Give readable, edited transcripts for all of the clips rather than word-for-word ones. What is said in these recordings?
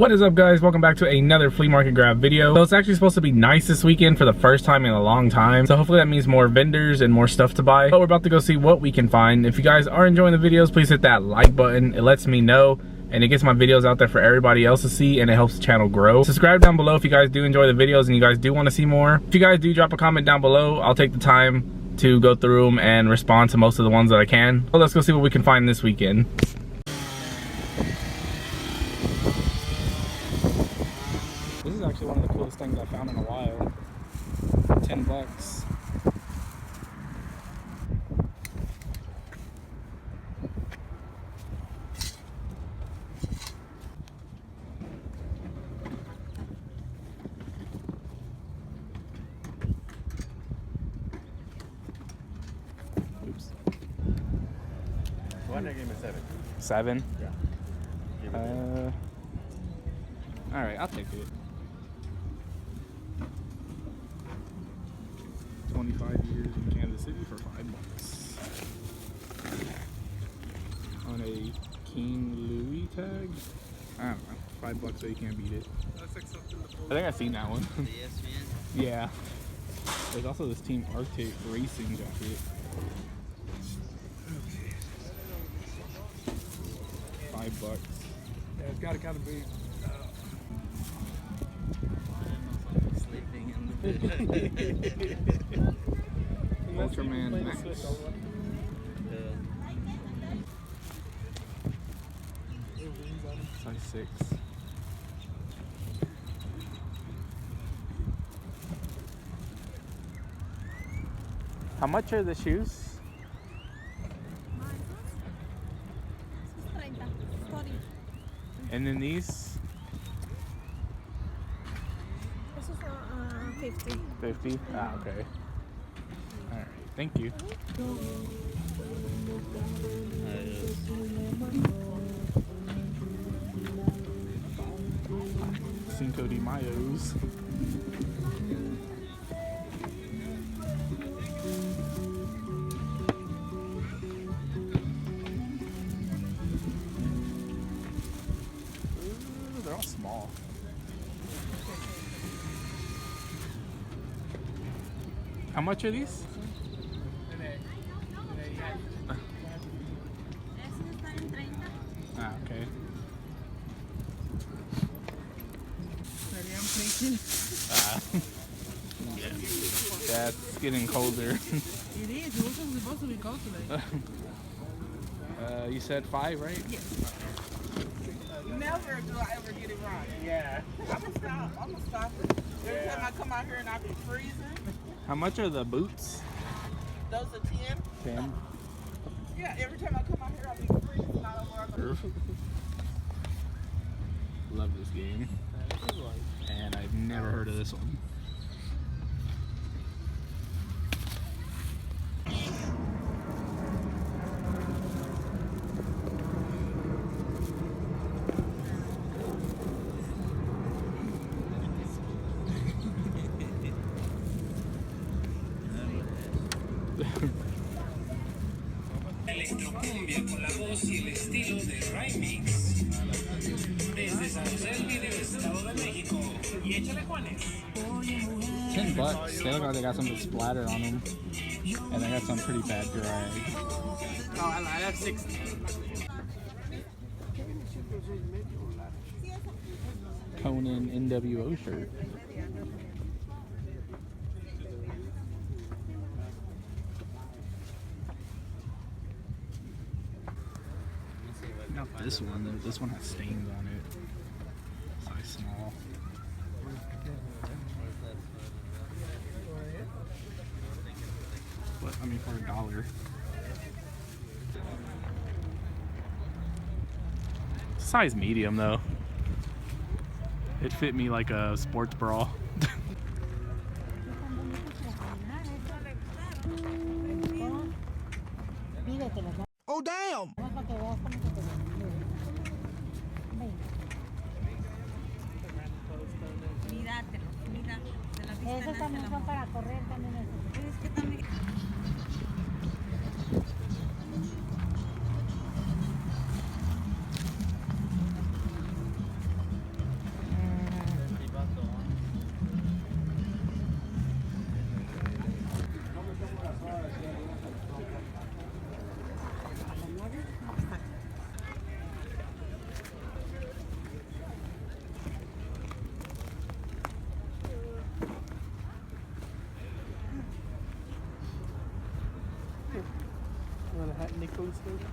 What is up, guys? Welcome back to another flea market grab video. So it's actually supposed to be nice this weekend for the first time in a long time, so hopefully that means more vendors and more stuff to buy. But we're about to go see what we can find. If you guys are enjoying the videos, please hit that like button. It lets me know and it gets my videos out there for everybody else to see, and it helps the channel grow. Subscribe down below if you guys do enjoy the videos and you guys do want to see more. If you guys do drop a comment down below, I'll take the time to go through them and respond to most of the ones that I can. So let's go see what we can find this weekend. This is actually one of the coolest things I've found in a while. 10 bucks. Oops. Why did I give him a 7? 7? Yeah. Alright, I'll take it. 25 years in Kansas City for 5 bucks. On a King Louis tag? I don't know. 5 bucks, so you can't beat it. I think I've seen that one. Yeah. There's also this Team Arctic racing jacket. 5 bucks. Yeah, it's got to kind of be. Sleeping in the Ultraman Max. Size 6. How much are the shoes? And then these? 50. 50? Ah, okay. Alright, thank you. Cinco de Mayos. Ooh, they're all small. How much are these? Ah, okay. Yeah, it's getting colder. It is. It wasn't supposed to be cold today. You said 5, right? Yes. Never do I ever get it wrong. Yeah. I'm gonna stop it. Every time I come out here and I be freezing. How much are the boots? Those are 10. 10. Yeah, every time I come out here I be freezing. I don't know. Love this game. And I've never heard of this one. Electrocumbia con la voz y el estilo de remix desde San José del Video, Estado de México. Y échale, Juanes. 10 bucks. They look like they got something splattered on them. And they got some pretty bad drag. Oh, I lied. That's 60. Conan NWO shirt. Not this one though. This one has stains on it. Size small. But I mean, for $1. Size medium though. It fit me like a sports bra. Oh, damn! Esos también son para correr también. Es que también. technically speaking.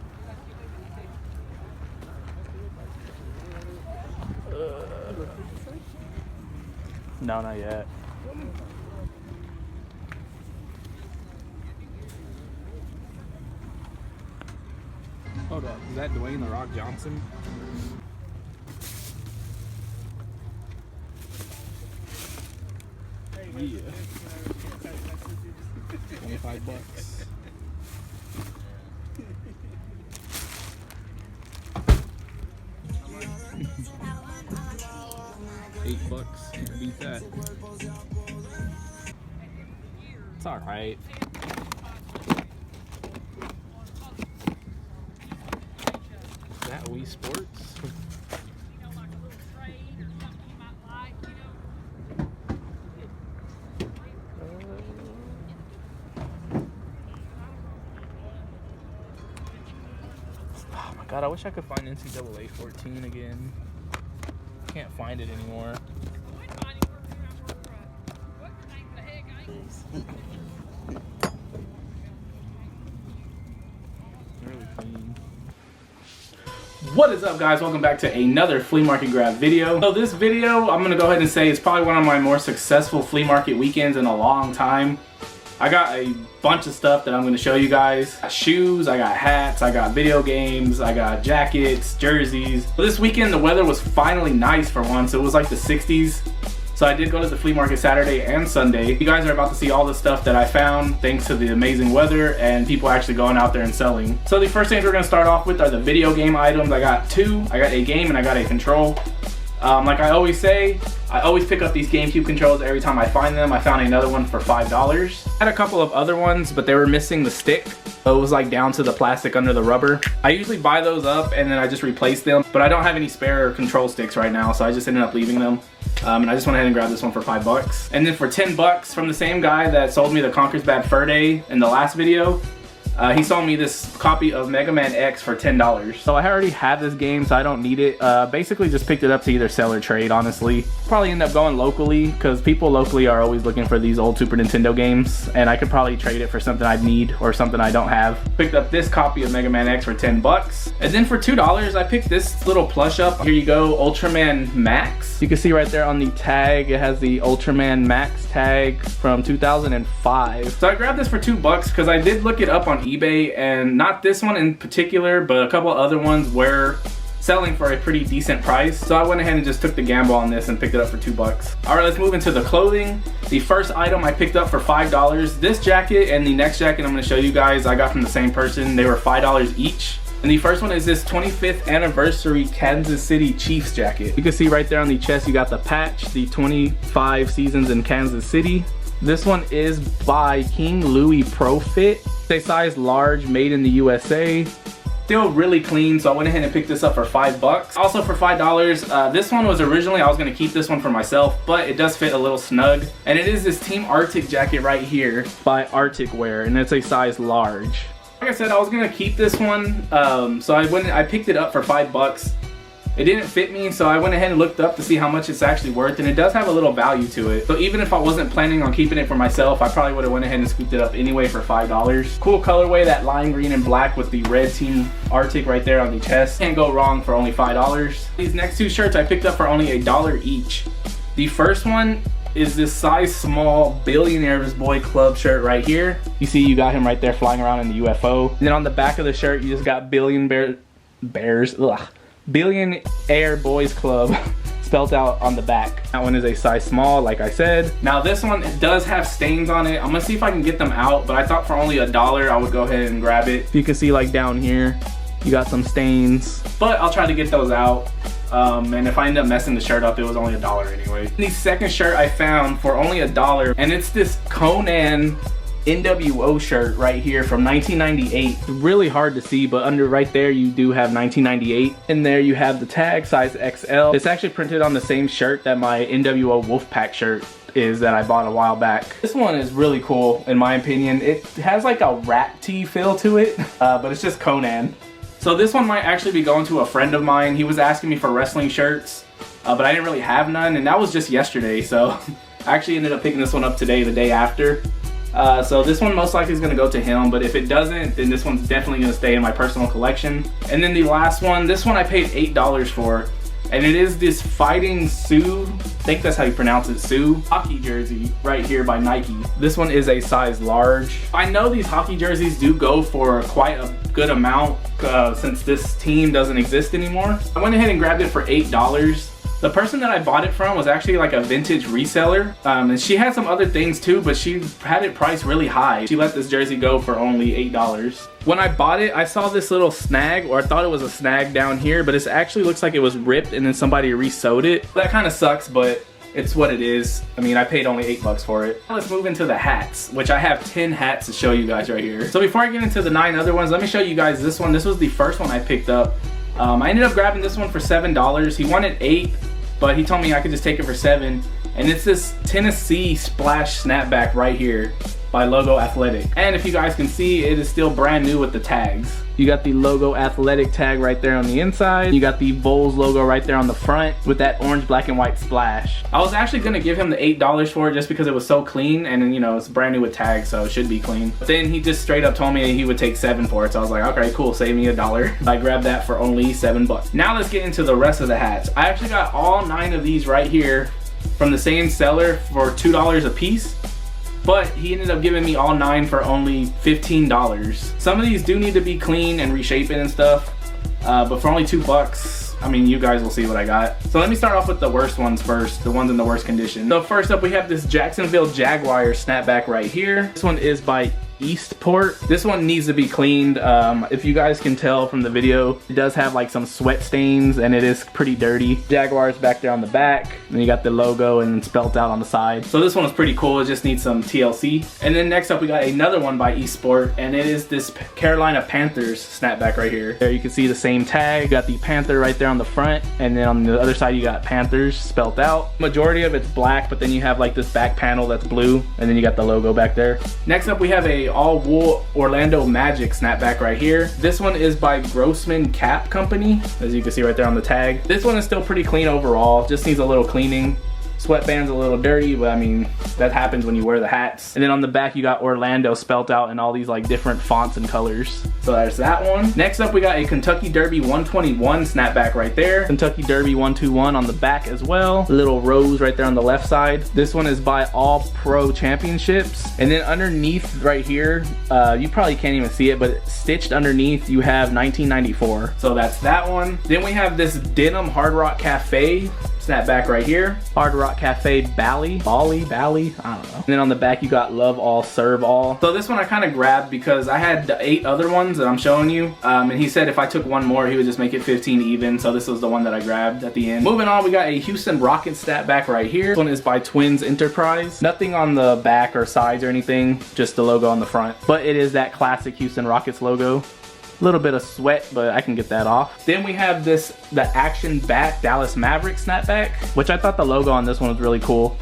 No, not yet. Hold up, is that Dwayne The Rock Johnson? Yeah. 25 bucks. $8. Can't beat that. It's alright. Is that Wii Sports? Oh my god, I wish I could find NCAA 14 again. Can't find it anymore. Really clean. What is up, guys? Welcome back to another flea market grab video. So this video, I'm gonna go ahead and say, is probably one of my more successful flea market weekends in a long time. I got a bunch of stuff that I'm going to show you guys. I got shoes, I got hats, I got video games, I got jackets, jerseys. But this weekend the weather was finally nice for once. It was like the 60s. So I did go to the flea market Saturday and Sunday. You guys are about to see all the stuff that I found thanks to the amazing weather and people actually going out there and selling. So the first things we're going to start off with are the video game items. I got two. I got a game and I got a control. Like I always say, I always pick up these GameCube controllers every time I find them. I found another one for $5. I had a couple of other ones, but they were missing the stick. So it was like down to the plastic under the rubber. I usually buy those up and then I just replace them, but I don't have any spare control sticks right now, so I just ended up leaving them. And I just went ahead and grabbed this one for $5. And then for 10 bucks from the same guy that sold me the Conker's Bad Fur Day in the last video, he sold me this copy of Mega Man X for $10. So I already have this game, so I don't need it. Basically just picked it up to either sell or trade, honestly. Probably end up going locally, because people locally are always looking for these old Super Nintendo games, and I could probably trade it for something I'd need or something I don't have. Picked up this copy of Mega Man X for 10 bucks. And then for $2, I picked this little plush up. Here you go, Ultraman Max. You can see right there on the tag, it has the Ultraman Max tag from 2005. So I grabbed this for $2 because I did look it up on eBay, and not this one in particular, but a couple of other ones were selling for a pretty decent price. So I went ahead and just took the gamble on this and picked it up for $2. All right, let's move into the clothing. The first item I picked up for $5. This jacket and the next jacket I'm going to show you guys, I got from the same person. They were $5 each. And the first one is this 25th anniversary Kansas City Chiefs jacket. You can see right there on the chest, you got the patch, the 25 seasons in Kansas City. This one is by King Louis Pro Fit. It's a size large, made in the USA. Still really clean, so I went ahead and picked this up for $5. Also for $5, this one was originally, I was gonna keep this one for myself, but it does fit a little snug. And it is this Team Arctic jacket right here by Arctic Wear, and it's a size large. Like I said, I was gonna keep this one, so I picked it up for $5. It didn't fit me, so I went ahead and looked up to see how much it's actually worth, and it does have a little value to it. So even if I wasn't planning on keeping it for myself, I probably would have went ahead and scooped it up anyway for $5. Cool colorway, that lime green and black with the red Team Arctic right there on the chest. Can't go wrong for only $5. These next two shirts I picked up for only $1 each. The first one is this size small Billionaire Boy Club shirt right here. You see you got him right there flying around in the UFO. And then on the back of the shirt, you just got Billionaire Boys Club spelled out on the back. That one is a size small, like I said. Now this one does have stains on it. I'm gonna see if I can get them out, but I thought for only $1 I would go ahead and grab it. You can see like down here, you got some stains, but I'll try to get those out. And if I end up messing the shirt up, it was only $1 anyway. The second shirt I found for only $1, and it's this Conan NWO shirt right here from 1998. Really hard to see, but under right there you do have 1998. In there you have the tag, size XL. It's actually printed on the same shirt that my NWO Wolfpack shirt is that I bought a while back. This one is really cool in my opinion. It has like a rap tee feel to it, but it's just Conan. So this one might actually be going to a friend of mine. He was asking me for wrestling shirts, but I didn't really have none, and that was just yesterday, so I actually ended up picking this one up today, the day after. So this one most likely is going to go to him, but if it doesn't, then this one's definitely going to stay in my personal collection. And then the last one, this one I paid $8 for, and it is this Fighting Sioux, I think that's how you pronounce it, Sioux, hockey jersey right here by Nike. This one is a size large. I know these hockey jerseys do go for quite a good amount since this team doesn't exist anymore. I went ahead and grabbed it for $8. The person that I bought it from was actually like a vintage reseller, and she had some other things too, but she had it priced really high. She let this jersey go for only $8. When I bought it, I saw this little snag, or I thought it was a snag down here, but it actually looks like it was ripped and then somebody re-sewed it. That kind of sucks, but it's what it is. I mean, I paid only $8 for it. Now let's move into the hats, which I have 10 hats to show you guys right here. So before I get into the 9 other ones, let me show you guys this one. This was the first one I picked up. I ended up grabbing this one for $7. He wanted $8, but he told me I could just take it for $7. And it's this Tennessee Splash snapback right here by Logo Athletic. And if you guys can see, it is still brand new with the tags. You got the Logo Athletic tag right there on the inside. You got the Bulls logo right there on the front with that orange, black, and white splash. I was actually gonna give him the $8 for it just because it was so clean, and then, you know, it's brand new with tags, so it should be clean. But then he just straight up told me he would take $7 for it, so I was like, okay, cool, save me $1. I grabbed that for only $7. Now let's get into the rest of the hats. I actually got all 9 of these right here from the same seller for $2 a piece. But he ended up giving me all 9 for only $15. Some of these do need to be clean and reshapen and stuff, but for only $2, I mean, you guys will see what I got. So let me start off with the worst ones first, the ones in the worst condition. So first up, we have this Jacksonville Jaguars snapback right here. This one is by Eastport. This one needs to be cleaned. If you guys can tell from the video, it does have like some sweat stains and it is pretty dirty. Jaguars back there on the back, and you got the logo and spelt out on the side. So this one is pretty cool. It just needs some TLC. And then next up, we got another one by Eastport, and it is this Carolina Panthers snapback right here. There you can see the same tag. You got the Panther right there on the front, and then on the other side you got Panthers spelt out. Majority of it's black, but then you have like this back panel that's blue, and then you got the logo back there. Next up, we have a all wool Orlando Magic snapback right here. This one is by Grossman Cap Company, as you can see right there on the tag. This one is still pretty clean overall, just needs a little cleaning. Sweatband's a little dirty, but I mean, that happens when you wear the hats. And then on the back, you got Orlando spelt out in all these like different fonts and colors. So there's that one. Next up, we got a Kentucky Derby 121 snapback right there. Kentucky Derby 121 on the back as well. A little rose right there on the left side. This one is by All Pro Championships. And then underneath right here, you probably can't even see it, but stitched underneath, you have 1994. So that's that one. Then we have this denim Hard Rock Cafe snapback right here. Hard Rock Cafe Bally, I don't know. And then on the back you got Love All, Serve All. So this one I kind of grabbed because I had the 8 other ones that I'm showing you. And he said if I took one more, he would just make it 15 even. So this was the one that I grabbed at the end. Moving on, we got a Houston Rockets snapback right here. This one is by Twins Enterprise. Nothing on the back or sides or anything, just the logo on the front. But it is that classic Houston Rockets logo. A little bit of sweat, but I can get that off. Then we have the Action Bat Dallas Mavericks snapback, which I thought the logo on this one was really cool.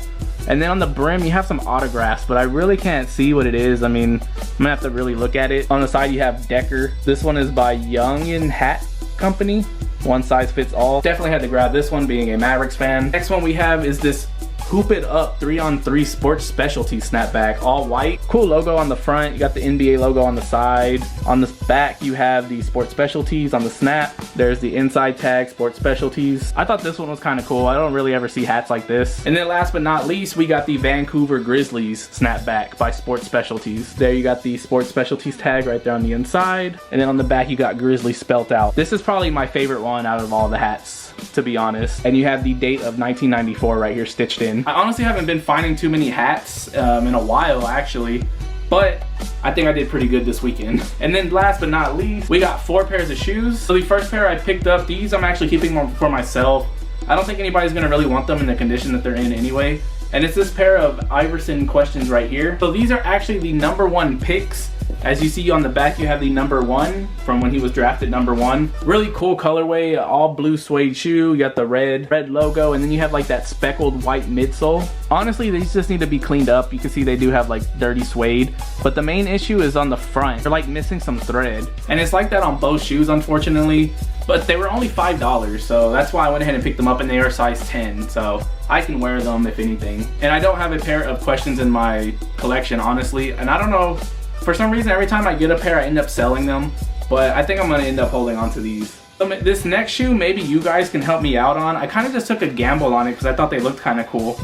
And then on the brim, you have some autographs, but I really can't see what it is. I mean, I'm gonna have to really look at it. On the side, you have Decker. This one is by Young & Hat Company. One size fits all. Definitely had to grab this one, being a Mavericks fan. Next one we have is this Hoop It Up 3-on-3 Sports Specialty snapback, all white. Cool logo on the front. You got the NBA logo on the side. On the back, you have the Sports Specialties on the snap. There's the inside tag, Sports Specialties. I thought this one was kind of cool. I don't really ever see hats like this. And then last but not least, we got the Vancouver Grizzlies snapback by Sports Specialties. There you got the Sports Specialties tag right there on the inside. And then on the back, you got Grizzly spelt out. This is probably my favorite one out of all the hats, to be honest. And you have the date of 1994 right here stitched in. I honestly haven't been finding too many hats in a while actually, but I think I did pretty good this weekend. And then last but not least, we got 4 pairs of shoes. So the first pair I picked up, these I'm actually keeping for myself. I don't think anybody's gonna really want them in the condition that they're in anyway. And it's this pair of Iverson questions right here. So these are actually the #1 picks As you see on the back, you have the number 1 from when he was drafted number 1. Really cool colorway, all blue suede shoe. You got the red logo, and then you have like that speckled white midsole. Honestly, these just need to be cleaned up. You can see they do have like dirty suede, but the main issue is on the front. They're like missing some thread, and it's like that on both shoes, unfortunately. But they were only $5, so that's why I went ahead and picked them up, and they are size 10, so I can wear them if anything. And I don't have a pair of Questions in my collection, honestly, and I don't know, for some reason every time I get a pair I end up selling them, but I think I'm gonna end up holding on to these. This next shoe, maybe you guys can help me out on. I kind of just took a gamble on it because I thought they looked kind of cool.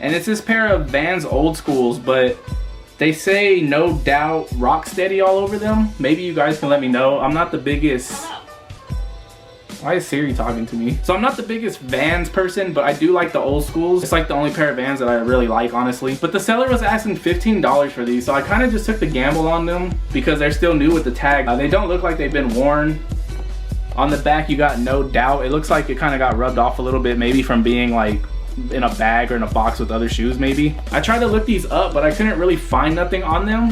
And it's this pair of Vans Old Schools, but they say No Doubt Rocksteady all over them. Maybe you guys can let me know. I'm not the biggest... Why is Siri talking to me? So I'm not the biggest Vans person, but I do like the Old Schools. It's like the only pair of Vans that I really like, honestly. But the seller was asking $15 for these, so I kind of just took the gamble on them because they're still new with the tag. They don't look like they've been worn. On the back, you got No Doubt. It looks like it kind of got rubbed off a little bit, maybe from being like in a bag or in a box with other shoes, maybe. I tried to look these up, but I couldn't really find nothing on them.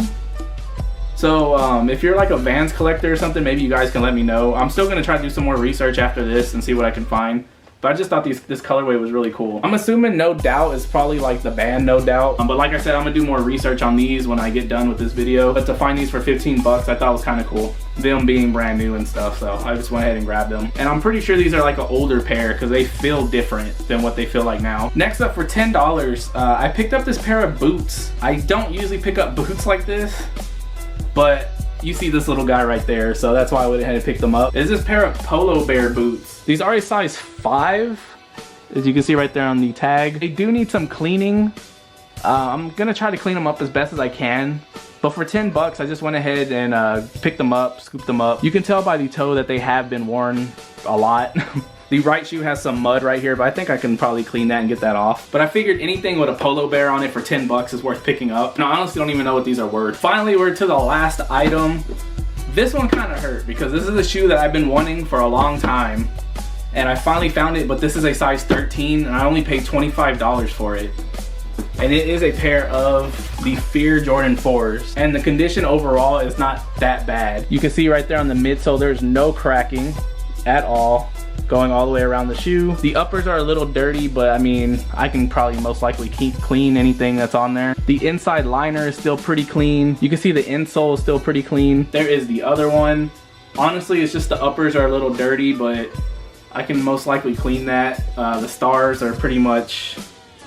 So if you're like a Vans collector or something, maybe you guys can let me know. I'm still gonna try to do some more research after this and see what I can find. But I just thought this colorway was really cool. I'm assuming No Doubt is probably like the band No Doubt. But like I said, I'm gonna do more research on these when I get done with this video. But to find these for 15 bucks, I thought was kind of cool. Them being brand new and stuff, so I just went ahead and grabbed them. And I'm pretty sure these are like an older pair because they feel different than what they feel like now. Next up, for $10, I picked up this pair of boots. I don't usually pick up boots like this, but you see this little guy right there, so that's why I went ahead and picked them up. It's this pair of Polo Bear boots. These are a size 5, as you can see right there on the tag. They do need some cleaning. I'm gonna try to clean them up as best as I can. But for 10 bucks, I just went ahead and picked them up, scooped them up. You can tell by the toe that they have been worn a lot. The right shoe has some mud right here, but I think I can probably clean that and get that off. But I figured anything with a Polo Bear on it for 10 bucks is worth picking up. No, I honestly don't even know what these are worth. Finally, we're to the last item. This one kind of hurt because this is a shoe that I've been wanting for a long time. And I finally found it, but this is a size 13 and I only paid $25 for it. And it is a pair of the Fear Jordan 4s. And the condition overall is not that bad. You can see right there on the midsole, there's no cracking at all, going all the way around the shoe. The uppers are a little dirty, but I mean, I can probably most likely keep clean anything that's on there. The inside liner is still pretty clean. You can see the insole is still pretty clean. There is the other one. Honestly, it's just the uppers are a little dirty, but I can most likely clean that. The stars are pretty much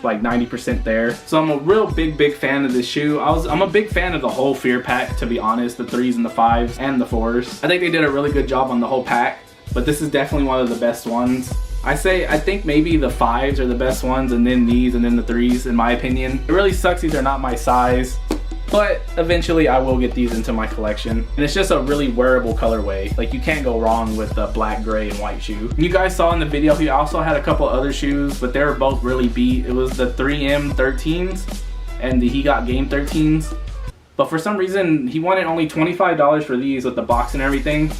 like 90% there. So I'm a real big fan of this shoe. I'm a big fan of the whole Fear pack, to be honest. The 3s and the 5s and the 4s. I think they did a really good job on the whole pack, but this is definitely one of the best ones. I think maybe the 5s are the best ones, and then these, and then the 3s, in my opinion. It really sucks these are not my size, but eventually I will get these into my collection. And it's just a really wearable colorway. Like, you can't go wrong with the black, gray, and white shoe. You guys saw in the video, he also had a couple other shoes, but they were both really beat. It was the 3M 13s and the He Got Game 13s. But for some reason, he wanted only $25 for these with the box and everything.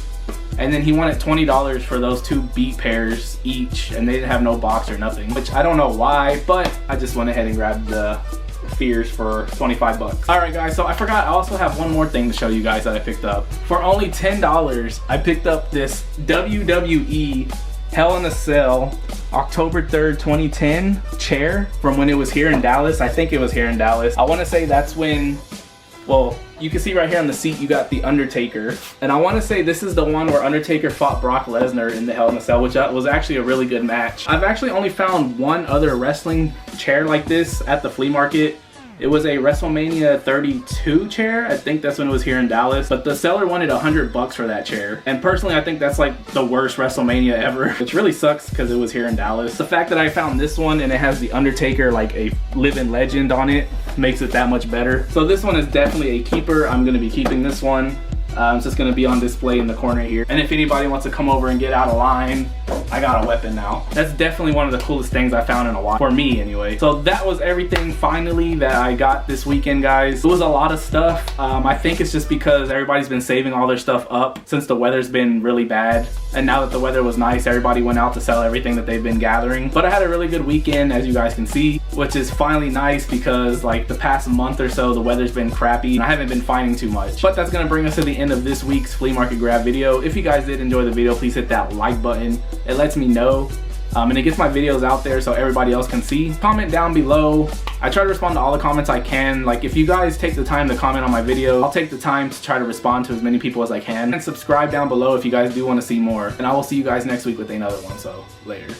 And then he wanted $20 for those 2 beat pairs each, and they didn't have no box or nothing, which I don't know why, but I just went ahead and grabbed the Fears for 25 bucks. All right, guys, so I forgot, I also have one more thing to show you guys that I picked up. For only $10, I picked up this WWE Hell in a Cell October 3rd, 2010 chair from when it was here in Dallas. I think it was here in Dallas. I want to say that's when, well, you can see right here on the seat you got the Undertaker, and I want to say this is the one where Undertaker fought Brock Lesnar in the Hell in a Cell, which was actually a really good match. I've actually only found one other wrestling chair like this at the flea market. It was a WrestleMania 32 chair. I think that's when it was here in Dallas, but the seller wanted $100 for that chair. And personally, I think that's like the worst WrestleMania ever, which really sucks because it was here in Dallas. The fact that I found this one and it has the Undertaker, like a living legend on it, makes it that much better. So this one is definitely a keeper. I'm gonna be keeping this one. It's just gonna be on display in the corner here. And if anybody wants to come over and get out of line, I got a weapon now. That's definitely one of the coolest things I found in a while, for me anyway. So that was everything finally that I got this weekend, guys. It was a lot of stuff. I think it's just because everybody's been saving all their stuff up since the weather's been really bad. And now that the weather was nice, everybody went out to sell everything that they've been gathering. But I had a really good weekend, as you guys can see, which is finally nice because like the past month or so, the weather's been crappy and I haven't been finding too much. But that's gonna bring us to the end of this week's flea market grab video. If you guys did enjoy the video, please hit that like button. It lets me know. And it gets my videos out there so everybody else can see. Comment down below. I try to respond to all the comments I can. Like if you guys take the time to comment on my video, I'll take the time to try to respond to as many people as I can. And subscribe down below if you guys do want to see more. And I will see you guys next week with another one, so later.